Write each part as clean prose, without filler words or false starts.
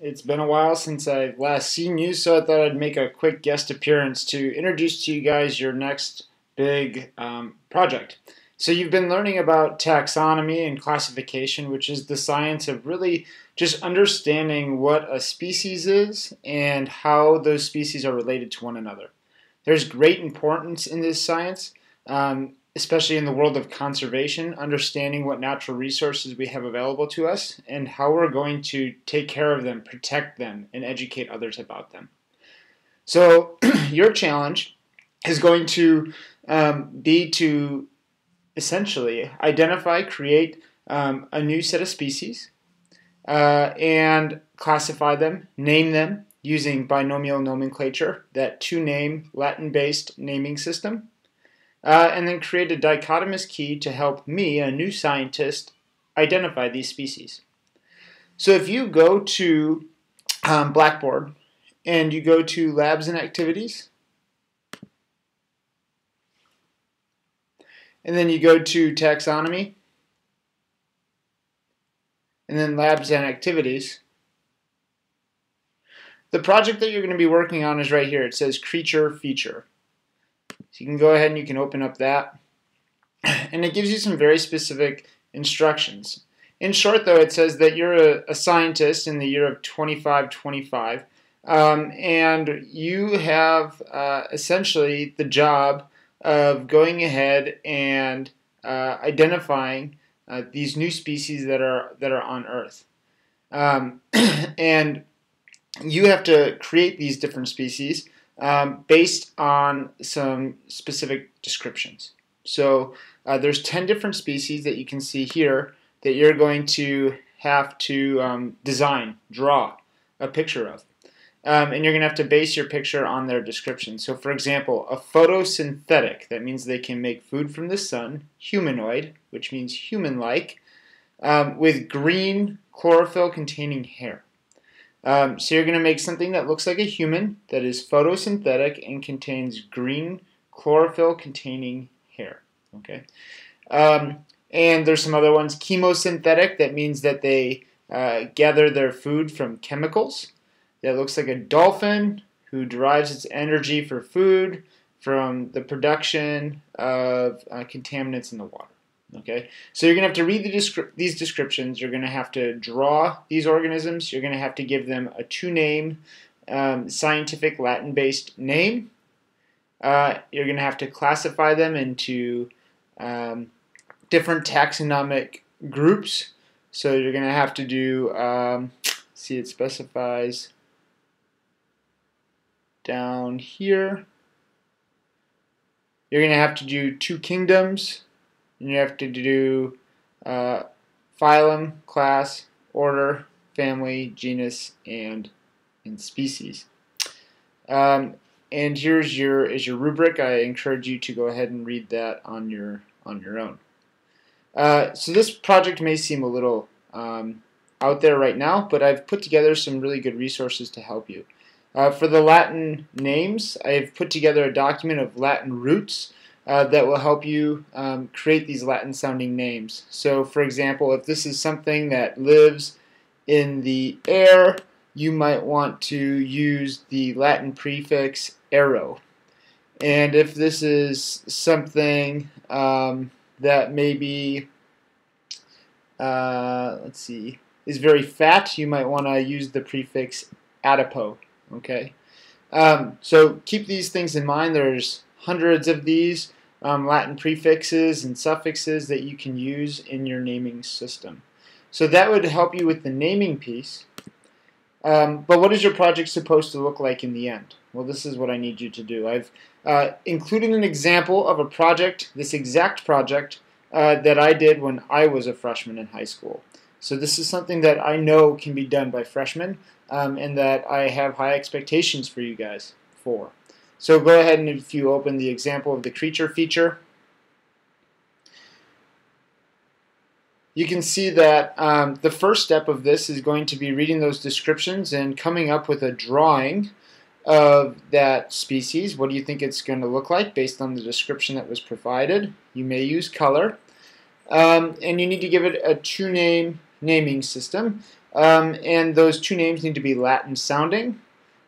It's been a while since I've last seen you, so I thought I'd make a quick guest appearance to introduce to you guys your next big project. So you've been learning about taxonomy and classification, which is the science of really just understanding what a species is and how those species are related to one another. There's great importance in this science, especially in the world of conservation, understanding what natural resources we have available to us and how we're going to take care of them, protect them, and educate others about them. So your challenge is going to be to essentially identify, create a new set of species and classify them, name them using binomial nomenclature, that two-name Latin-based naming system. And then create a dichotomous key to help me, a new scientist, identify these species. So if you go to Blackboard and you go to Labs and Activities, and then you go to Taxonomy, and then Labs and Activities, the project that you're going to be working on is right here. It says Creature Feature. So you can go ahead and you can open up that. And it gives you some very specific instructions. In short, though, it says that you're a scientist in the year of 2525, and you have essentially the job of going ahead and identifying these new species that are on Earth. And you have to create these different species based on some specific descriptions. So there's 10 different species that you can see here that you're going to have to draw a picture of. And you're going to have to base your picture on their description. So for example, a photosynthetic, that means they can make food from the sun, humanoid, which means human-like, with green chlorophyll-containing hair. So you're going to make something that looks like a human, that is photosynthetic and contains green chlorophyll-containing hair. Okay, and there's some other ones. Chemosynthetic, that means that they gather their food from chemicals. That looks like a dolphin who derives its energy for food from the production of contaminants in the water. Okay, so you're going to have to read these descriptions. You're going to have to draw these organisms. You're going to have to give them a two-name scientific Latin-based name. You're going to have to classify them into different taxonomic groups. So you're going to have to do, see, it specifies down here. You're going to have to do two kingdoms. And you have to do phylum, class, order, family, genus, and species. And here's your rubric. I encourage you to go ahead and read that on your own. So this project may seem a little out there right now, but I've put together some really good resources to help you. For the Latin names, I've put together a document of Latin roots that will help you create these Latin-sounding names. So, for example, if this is something that lives in the air, you might want to use the Latin prefix aero. And if this is something that maybe, let's see, is very fat, you might want to use the prefix adipo. Okay, so keep these things in mind. There's hundreds of these Latin prefixes and suffixes that you can use in your naming system. So that would help you with the naming piece. But what is your project supposed to look like in the end? Well, this is what I need you to do. I've included an example of a project, this exact project, that I did when I was a freshman in high school. So this is something that I know can be done by freshmen and that I have high expectations for you guys for. So go ahead and if you open the example of the creature feature, you can see that the first step of this is going to be reading those descriptions and coming up with a drawing of that species. What do you think it's going to look like based on the description that was provided? You may use color. And you need to give it a two-name naming system. And those two names need to be Latin sounding.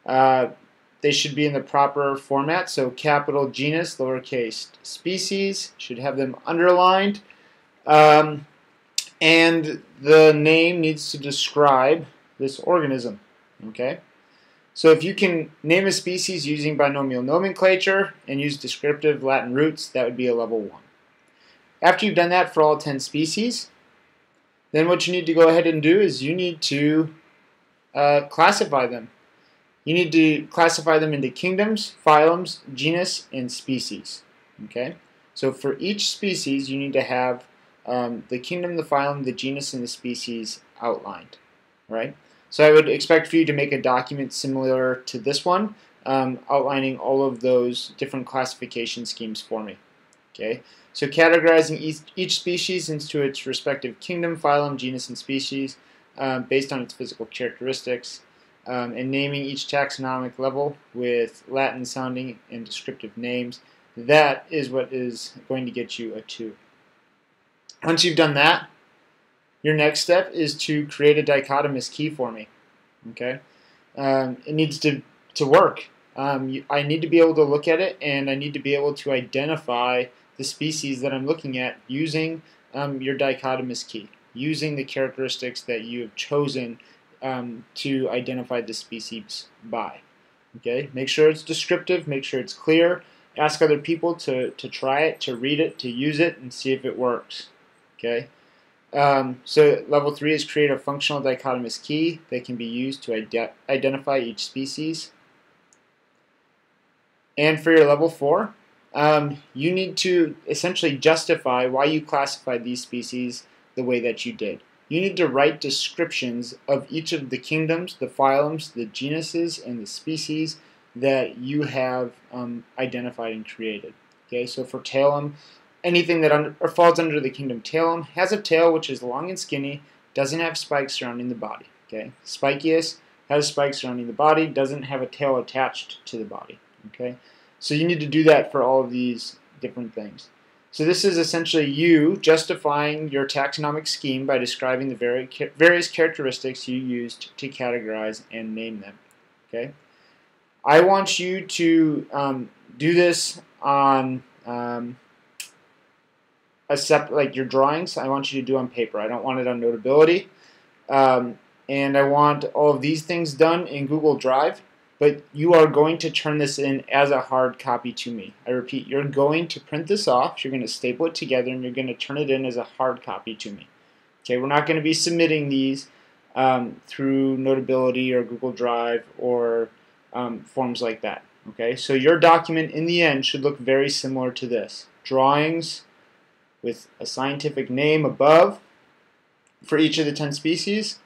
They should be in the proper format, so capital genus, lowercase species, should have them underlined. And the name needs to describe this organism. Okay? So if you can name a species using binomial nomenclature and use descriptive Latin roots, that would be a level 1. After you've done that for all 10 species, then what you need to go ahead and do is you need to classify them. You need to classify them into kingdoms, phylums, genus, and species. Okay? So for each species, you need to have the kingdom, the phylum, the genus, and the species outlined. Right? So I would expect for you to make a document similar to this one, outlining all of those different classification schemes for me. Okay? So categorizing each species into its respective kingdom, phylum, genus, and species based on its physical characteristics, and naming each taxonomic level with Latin sounding and descriptive names. That is what is going to get you a 2. Once you've done that, your next step is to create a dichotomous key for me. Okay, it needs to work. I need to be able to look at it, and I need to be able to identify the species that I'm looking at using your dichotomous key, using the characteristics that you have chosen to identify the species by. Okay, make sure it's descriptive, make sure it's clear. Ask other people to try it, to read it, to use it, and see if it works. Okay. So level 3 is create a functional dichotomous key that can be used to identify each species. And for your level 4, you need to essentially justify why you classified these species the way that you did. You need to write descriptions of each of the kingdoms, the phylums, the genuses, and the species that you have identified and created. Okay, so for Talum, anything that falls under the kingdom Talum has a tail which is long and skinny, doesn't have spikes surrounding the body. Okay, Spiceus has spikes surrounding the body, doesn't have a tail attached to the body. Okay, so you need to do that for all of these different things. So this is essentially you justifying your taxonomic scheme by describing the various characteristics you used to categorize and name them. Okay, I want you to do this on like your drawings. I want you to do on paper. I don't want it on Notability, and I want all of these things done in Google Drive. But you are going to turn this in as a hard copy to me. I repeat, you're going to print this off, you're going to staple it together, and you're going to turn it in as a hard copy to me. Okay, we're not going to be submitting these through Notability or Google Drive or forms like that. Okay, so your document in the end should look very similar to this. Drawings with a scientific name above for each of the 10 species,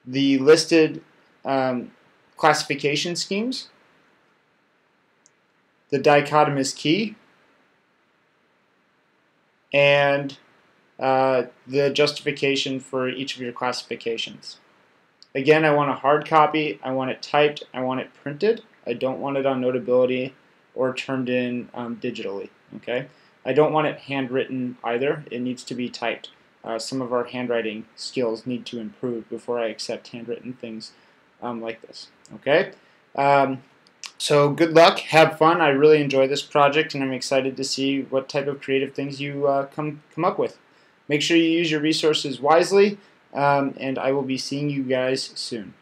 the listed classification schemes, the dichotomous key, and the justification for each of your classifications. Again, I want a hard copy, I want it typed, I want it printed. I don't want it on Notability or turned in digitally. Okay, I don't want it handwritten either. It needs to be typed. Some of our handwriting skills need to improve before I accept handwritten things like this. Okay, so good luck, have fun. I really enjoy this project, and I'm excited to see what type of creative things you come up with. Make sure you use your resources wisely, and I will be seeing you guys soon.